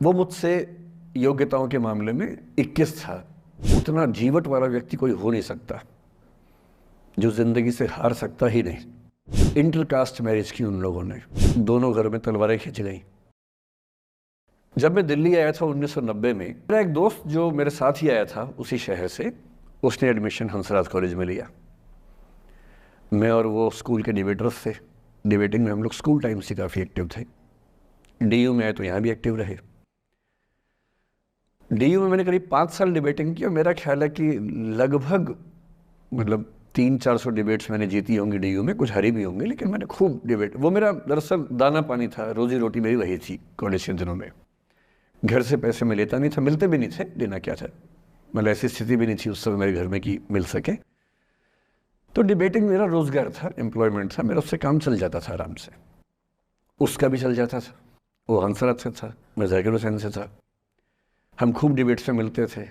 वो मुझसे योग्यताओं के मामले में 21 था। उतना जीवट वाला व्यक्ति कोई हो नहीं सकता जो जिंदगी से हार सकता ही नहीं। इंटरकास्ट मैरिज की उन लोगों ने, दोनों घर में तलवारें खिंच गई। जब मैं दिल्ली आया था 1990 में, मेरा एक दोस्त जो मेरे साथ ही आया था उसी शहर से, उसने एडमिशन हंसराज कॉलेज में लिया। मैं और वो स्कूल के डिबेटर्स थे। डिबेटिंग में हम लोग स्कूल टाइम से काफ़ी एक्टिव थे। डीयू में आए तो यहाँ भी एक्टिव रहे। डीयू में मैंने करीब 5 साल डिबेटिंग की और मेरा ख्याल है कि लगभग 300-400 डिबेट्स मैंने जीती होंगी डीयू में, कुछ हारी भी होंगी, लेकिन मैंने खूब डिबेट, वो मेरा दरअसल दाना पानी था, रोजी रोटी मेरी वही थी कॉलेज के दिनों में। घर से पैसे मैं लेता नहीं था, मिलते भी नहीं थे, देना क्या था, मतलब ऐसी स्थिति भी नहीं थी उस समय मेरे घर में कि मिल सके। तो डिबेटिंग मेरा रोजगार था, एम्प्लॉयमेंट था मेरा, उससे काम चल जाता था आराम से। उसका भी चल जाता था, वो हंसराज से था, मैं जाकिर हुसैन से था। हम खूब डिबेट्स में मिलते थे।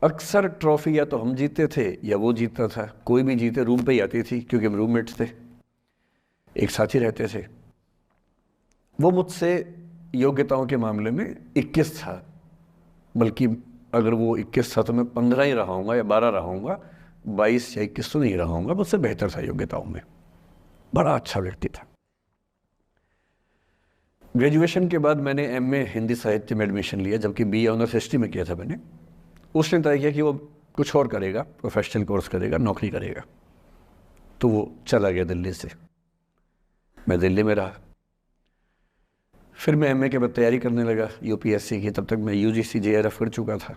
अक्सर ट्रॉफी या तो हम जीतते थे या वो जीतता था, कोई भी जीते रूम पे ही आती थी क्योंकि हम रूममेट्स थे, एक साथ ही रहते थे। वो मुझसे योग्यताओं के मामले में 21 था, बल्कि अगर वो 21 था तो मैं 15 ही रहा हूँगा या 12 रहा हूँगा, 22 या 21 तो नहीं रहा हूँगा। मुझसे बेहतर था योग्यताओं में, बड़ा अच्छा व्यक्ति था। ग्रेजुएशन के बाद मैंने एमए हिंदी साहित्य में एडमिशन लिया, जबकि बीए ऑनर्स हिस्ट्री में किया था मैंने। उसने तय किया कि वो कुछ और करेगा, प्रोफेशनल कोर्स करेगा, नौकरी करेगा, तो वो चला गया दिल्ली से। मैं दिल्ली में रहा। फिर मैं एमए के बाद तैयारी करने लगा यूपीएससी की। तब तक मैं यूजीसी जेआरएफ कर चुका था।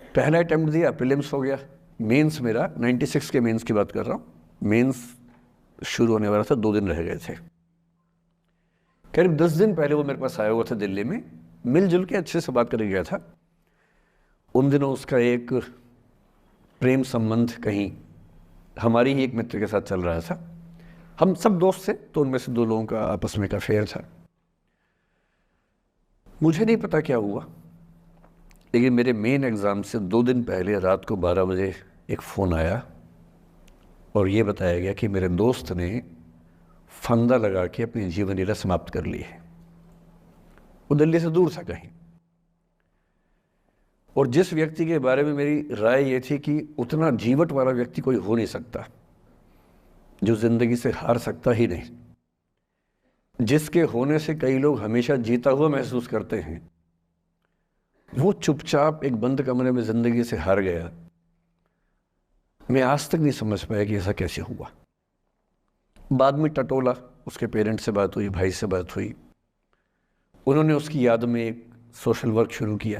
पहला अटेम्प्ट दिया, प्रीलिम्स हो गया। मेंस मेरा 96 के मेंस की बात कर रहा हूँ, मेंस शुरू होने वाला था, 2 दिन रह गए थे। करीब 10 दिन पहले वो मेरे पास आया हुआ था दिल्ली में, मिलजुल के अच्छे से बात करके गया था। उन दिनों उसका एक प्रेम संबंध कहीं हमारी ही एक मित्र के साथ चल रहा था। हम सब दोस्त थे, तो उनमें से 2 लोगों का आपस में एक अफेयर था। मुझे नहीं पता क्या हुआ, लेकिन मेरे मेन एग्ज़ाम से 2 दिन पहले रात को 12 बजे एक फ़ोन आया और ये बताया गया कि मेरे दोस्त ने फंदा लगा के अपनी जीवन लीला समाप्त कर ली है। वो दिल्ली से दूर था कहीं, और जिस व्यक्ति के बारे में मेरी राय ये थी कि उतना जीवट वाला व्यक्ति कोई हो नहीं सकता जो जिंदगी से हार सकता ही नहीं, जिसके होने से कई लोग हमेशा जीता हुआ महसूस करते हैं, वो चुपचाप एक बंद कमरे में जिंदगी से हार गया। मैं आज तक नहीं समझ पाया कि ऐसा कैसे हुआ। बाद में टटोला, उसके पेरेंट्स से बात हुई, भाई से बात हुई। उन्होंने उसकी याद में एक सोशल वर्क शुरू किया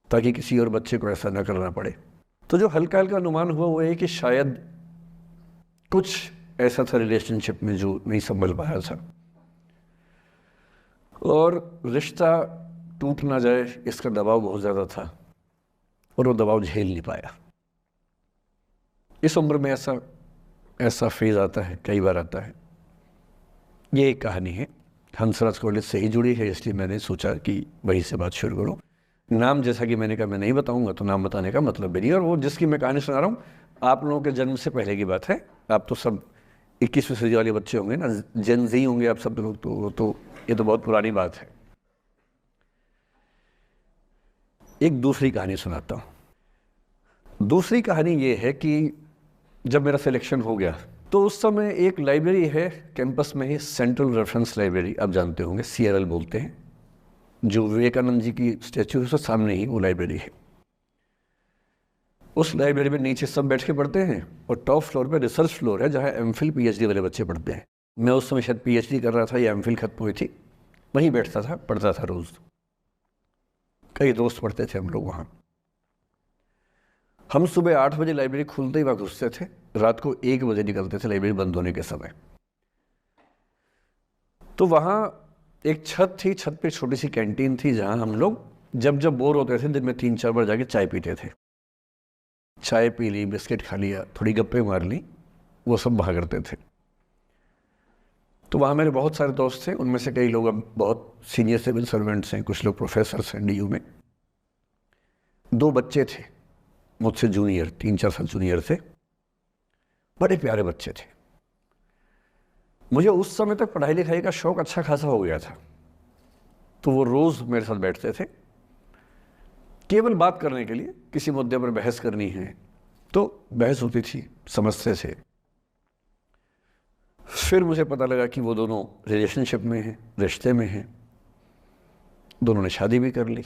ताकि किसी और बच्चे को ऐसा न करना पड़े। तो जो हल्का हल्का अनुमान हुआ वो है कि शायद कुछ ऐसा था रिलेशनशिप में जो नहीं संभल पाया था, और रिश्ता टूट ना जाए इसका दबाव बहुत ज़्यादा था, और वो दबाव झेल नहीं पाया। इस उम्र में ऐसा फेज़ आता है, कई बार आता है। ये एक कहानी है, हंसराज कॉलेज से ही जुड़ी है, इसलिए मैंने सोचा कि वहीं से बात शुरू करूँ। नाम जैसा कि मैंने कहा मैं नहीं बताऊंगा, तो नाम बताने का मतलब भी नहीं। और वो जिसकी मैं कहानी सुना रहा हूँ, आप लोगों के जन्म से पहले की बात है। आप तो सब 21वीं सदी वाले बच्चे होंगे ना, जेन ज़ी होंगे आप सब लोग, तो ये तो बहुत पुरानी बात है। एक दूसरी कहानी सुनाता हूँ। दूसरी कहानी ये है कि जब मेरा सिलेक्शन हो गया तो उस समय एक लाइब्रेरी है कैंपस में ही, सेंट्रल रेफरेंस लाइब्रेरी, आप जानते होंगे, CRL बोलते हैं, जो विवेकानंद जी की स्टैचू है उसके सामने ही वो लाइब्रेरी है। उस लाइब्रेरी में नीचे सब बैठ के पढ़ते हैं, और टॉप फ्लोर पे रिसर्च फ्लोर है जहाँ MPhil PhD वाले बच्चे पढ़ते हैं। मैं उस समय शायद PhD कर रहा था या MPhil खत्म हुई थी, वहीं बैठता था, पढ़ता था रोज़। कई दोस्त पढ़ते थे हम लोग वहाँ। हम सुबह 8 बजे लाइब्रेरी खुलते ही वहाँ घुसते थे, रात को 1 बजे निकलते थे लाइब्रेरी बंद होने के समय। तो वहाँ एक छत थी, छत पे छोटी सी कैंटीन थी जहाँ हम लोग जब जब बोर होते थे दिन में 3-4 बार जाके चाय पीते थे। चाय पी ली, बिस्किट खा लिया, थोड़ी गप्पे मार ली, वो सब वहाँ करते थे। तो वहाँ मेरे बहुत सारे दोस्त थे, उनमें से कई लोग अब बहुत सीनियर सिविल सर्वेंट्स हैं, कुछ लोग प्रोफेसर्स हैं DU में। 2 बच्चे थे मुझसे जूनियर, 3-4 साल जूनियर थे, बड़े प्यारे बच्चे थे। मुझे उस समय तक पढ़ाई लिखाई का शौक अच्छा खासा हो गया था, तो वो रोज़ मेरे साथ बैठते थे केवल बात करने के लिए, किसी मुद्दे पर बहस करनी है तो बहस होती थी, समझते थे। फिर मुझे पता लगा कि वो दोनों रिलेशनशिप में हैं, रिश्ते में हैं, दोनों ने शादी भी कर ली।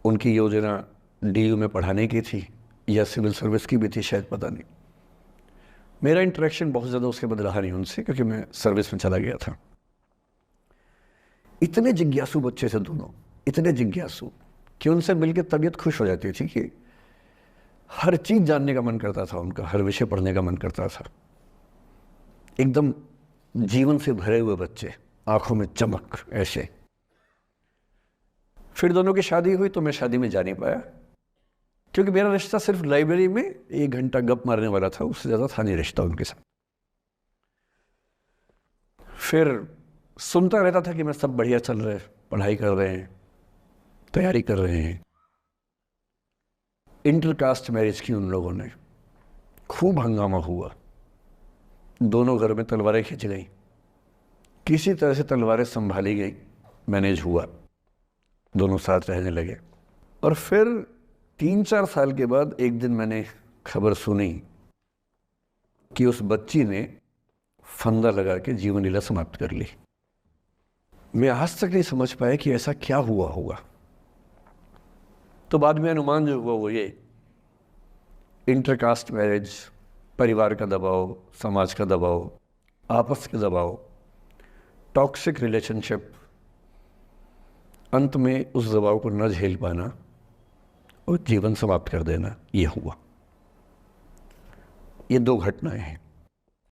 उनकी योजना DU में पढ़ाने की थी या सिविल सर्विस की भी थी, शायद, पता नहीं। मेरा इंटरेक्शन बहुत ज़्यादा उसके बाद रहा नहीं उनसे, क्योंकि मैं सर्विस में चला गया था। इतने जिज्ञासु बच्चे थे दोनों, इतने जिज्ञासु कि उनसे मिलकर तबीयत खुश हो जाती थी कि हर चीज़ जानने का मन करता था उनका, हर विषय पढ़ने का मन करता था। एकदम जीवन से भरे हुए बच्चे, आंखों में चमक ऐसे। फिर दोनों की शादी हुई तो मैं शादी में जा नहीं पाया, क्योंकि मेरा रिश्ता सिर्फ लाइब्रेरी में 1 घंटा गप मारने वाला था, उससे ज़्यादा था नहीं रिश्ता उनके साथ। फिर सुनता रहता था कि मैं सब बढ़िया चल रहे, पढ़ाई कर रहे हैं, तैयारी कर रहे हैं। इंटरकास्ट मैरिज की उन लोगों ने, खूब हंगामा हुआ, दोनों घर में तलवारें खिंच गई, किसी तरह से तलवारें संभाली गई, मैनेज हुआ, दोनों साथ रहने लगे। और फिर 3-4 साल के बाद एक दिन मैंने खबर सुनी कि उस बच्ची ने फंदा लगा के जीवन लीला समाप्त कर ली। मैं आज तक नहीं समझ पाया कि ऐसा क्या हुआ होगा। तो बाद में अनुमान जो हुआ वो ये, इंटरकास्ट मैरिज, परिवार का दबाव, समाज का दबाव, आपस के दबाव, टॉक्सिक रिलेशनशिप, अंत में उस दबाव को न झेल पाना और जीवन समाप्त कर देना, ये हुआ। ये 2 घटनाएं हैं।